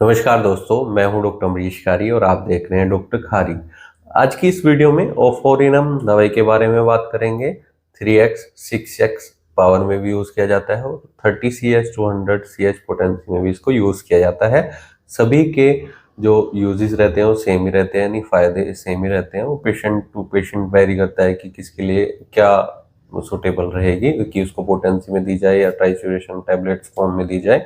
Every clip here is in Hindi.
नमस्कार दोस्तों, मैं हूं डॉक्टर अमरीश खारी और आप देख रहे हैं डॉक्टर खारी। आज की इस वीडियो में ओफोरिनम दवाई के बारे में बात करेंगे। 3x 6x पावर में भी यूज किया जाता है और 30 ch 200 ch पोटेंसी में भी इसको यूज किया जाता है। सभी के जो यूजेस रहते हैं वो सेम ही रहते हैं, यानी फायदे सेम ही रहते हैं। वो पेशेंट टू पेशेंट वेरी करता है कि किसके लिए क्या सुटेबल रहेगी, कि उसको पोटेंसी में दी जाए या ट्राइच्यूरेशन टैबलेट्स फॉर्म में दी जाए।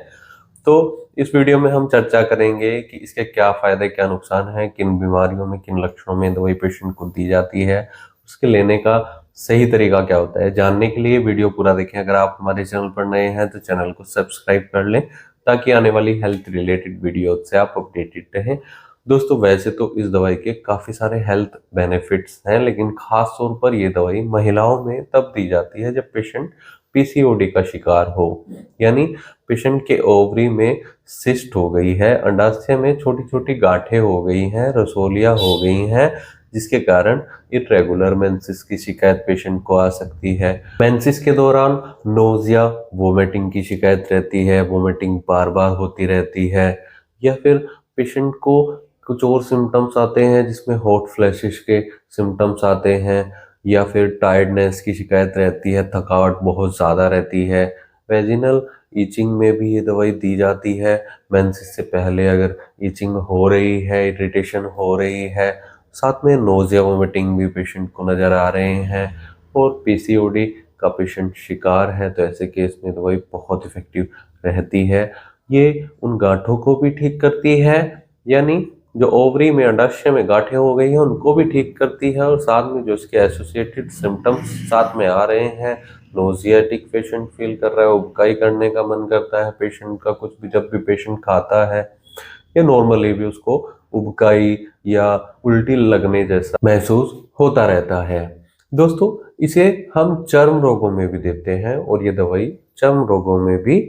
तो इस वीडियो में हम चर्चा करेंगे कि इसके क्या फायदे क्या नुकसान है, किन बीमारियों में किन लक्षणों में दवाई पेशेंट को दी जाती है, उसके लेने का सही तरीका क्या होता है। जानने के लिए वीडियो पूरा देखें। अगर आप हमारे चैनल पर नए हैं तो चैनल को सब्सक्राइब कर लें ताकि आने वाली हेल्थ रिलेटेड वीडियो से आप अपडेटेड रहें। दोस्तों, वैसे तो इस दवाई के काफ़ी सारे हेल्थ बेनिफिट्स हैं, लेकिन खास तौर पर ये दवाई महिलाओं में तब दी जाती है जब पेशेंट पीसीओडी का शिकार हो, यानी पेशेंट के ओवरी में सिस्ट हो गई है, अंडाशय में छोटी छोटी गांठें हो गई हैं, रसोलियां हो गई हैं, जिसके कारण इरेगुलर मेंसेस की शिकायत पेशेंट को आ सकती है। मेंसेस के दौरान नोजिया वोमिटिंग की शिकायत रहती है, वोमिटिंग बार बार होती रहती है, या फिर पेशेंट को कुछ और सिम्टम्स आते हैं जिसमें हॉट फ्लैशेस के सिम्टम्स आते हैं, या फिर टायर्डनेस की शिकायत रहती है, थकावट बहुत ज़्यादा रहती है। वेजिनल ईचिंग में भी ये दवाई दी जाती है। मेंसेस से पहले अगर ईचिंग हो रही है, इरिटेशन हो रही है, साथ में नोजिया वोमिटिंग भी पेशेंट को नज़र आ रहे हैं और पीसीओडी का पेशेंट शिकार है, तो ऐसे केस में दवाई बहुत इफेक्टिव रहती है। ये उन गांठों को भी ठीक करती है, यानी जो ओवरी में अंडाशय में गांठें हो गई हैं उनको भी ठीक करती है, और साथ में जो इसके एसोसिएटेड सिम्टम्स साथ में आ रहे हैं, नोजियाटिक पेशेंट फील कर रहा है, उबकाई करने का मन करता है पेशेंट का, कुछ भी जब भी पेशेंट खाता है, या नॉर्मली भी उसको उबकाई या उल्टी लगने जैसा महसूस होता रहता है। दोस्तों, इसे हम चर्म रोगों में भी देते हैं और ये दवाई चर्म रोगों में भी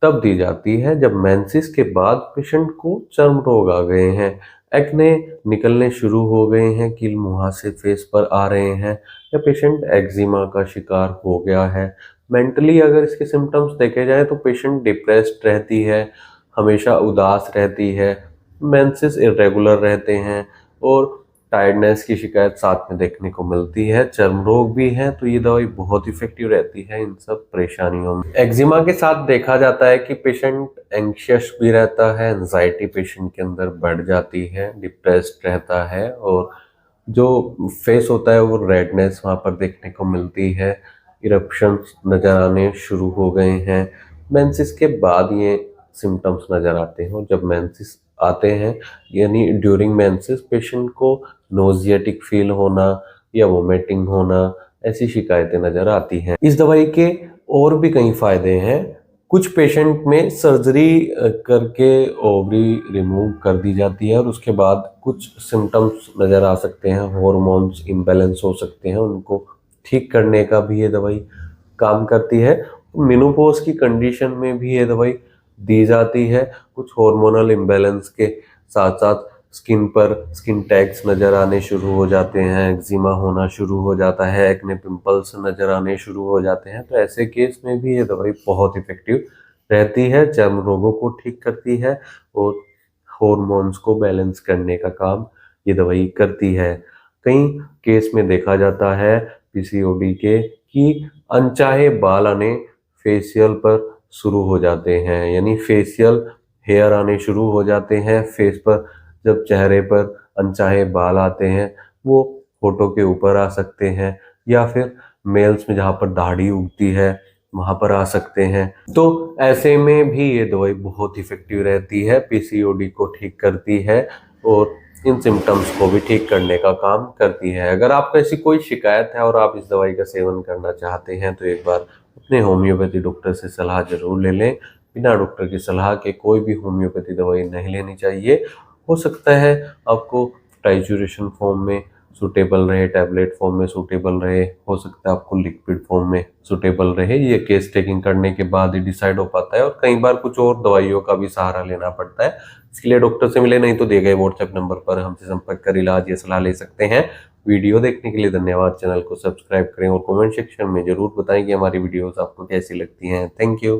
तब दी जाती है जब मेंसेस के बाद पेशेंट को चर्म रोग आ गए हैं, एक्ने निकलने शुरू हो गए हैं, कील मुहासे फेस पर आ रहे हैं, या पेशेंट एक्जिमा का शिकार हो गया है। मेंटली अगर इसके सिम्टम्स देखे जाए तो पेशेंट डिप्रेस्ड रहती है, हमेशा उदास रहती है, मेंसेस इरेगुलर रहते हैं और टायर्डनेस की शिकायत साथ में देखने को मिलती है। चर्म रोग भी हैं तो ये दवाई बहुत इफेक्टिव रहती है इन सब परेशानियों में। एक्जिमा के साथ देखा जाता है कि पेशेंट एंग्शियस भी रहता है, एंजाइटी पेशेंट के अंदर बढ़ जाती है, डिप्रेस्ड रहता है, और जो फेस होता है वो रेडनेस वहाँ पर देखने को मिलती है, इरप्शंस नज़र आने शुरू हो गए हैं। मेंसेस के बाद ये सिम्टम्स नज़र आते हैं, और जब मेंसेस आते हैं यानी ड्यूरिंग मेंसेस पेशेंट को नोजियाटिक फील होना या वोमिटिंग होना, ऐसी शिकायतें नज़र आती हैं। इस दवाई के और भी कई फायदे हैं। कुछ पेशेंट में सर्जरी करके ओवरी रिमूव कर दी जाती है और उसके बाद कुछ सिम्टम्स नज़र आ सकते हैं, हॉर्मोन्स इम्बैलेंस हो सकते हैं, उनको ठीक करने का भी ये दवाई काम करती है। मेनोपॉज की कंडीशन में भी ये दवाई दी जाती है। कुछ हार्मोनल इम्बैलेंस के साथ साथ स्किन पर स्किन टैग्स नज़र आने शुरू हो जाते हैं, एक्जिमा होना शुरू हो जाता है, एक्ने पिंपल्स नज़र आने शुरू हो जाते हैं, तो ऐसे केस में भी ये दवाई बहुत इफेक्टिव रहती है, चर्म रोगों को ठीक करती है और हॉर्मोन्स को बैलेंस करने का काम ये दवाई करती है। कई केस में देखा जाता है पीसीओडी के कि अनचाहे बाल आने फेशियल पर शुरू हो जाते हैं, यानी फेशियल हेयर आने शुरू हो जाते हैं फेस पर। जब चेहरे पर अनचाहे बाल आते हैं वो होठों के ऊपर आ सकते हैं, या फिर मेल्स में जहाँ पर दाढ़ी उगती है वहाँ पर आ सकते हैं। तो ऐसे में भी ये दवाई बहुत इफेक्टिव रहती है, पीसीओडी को ठीक करती है और इन सिम्टम्स को भी ठीक करने का काम करती है। अगर आपको ऐसी कोई शिकायत है और आप इस दवाई का सेवन करना चाहते हैं तो एक बार अपने होम्योपैथी डॉक्टर से सलाह जरूर ले लें। बिना डॉक्टर की सलाह के कोई भी होम्योपैथी दवाई नहीं लेनी चाहिए। हो सकता है आपको टाइचुरेशन फॉर्म में सूटेबल रहे, टैबलेट फॉर्म में सूटेबल रहे, हो सकता है आपको लिक्विड फॉर्म में सूटेबल रहे। ये केस टेकिंग करने के बाद ही डिसाइड हो पाता है, और कई बार कुछ और दवाइयों का भी सहारा लेना पड़ता है। इसके लिए डॉक्टर से मिले, नहीं तो दिए गए व्हाट्सएप नंबर पर हमसे संपर्क कर इलाज या सलाह ले सकते हैं। वीडियो देखने के लिए धन्यवाद। चैनल को सब्सक्राइब करें और कमेंट सेक्शन में जरूर बताएं कि हमारी वीडियोस आपको कैसी लगती हैं। Thank you.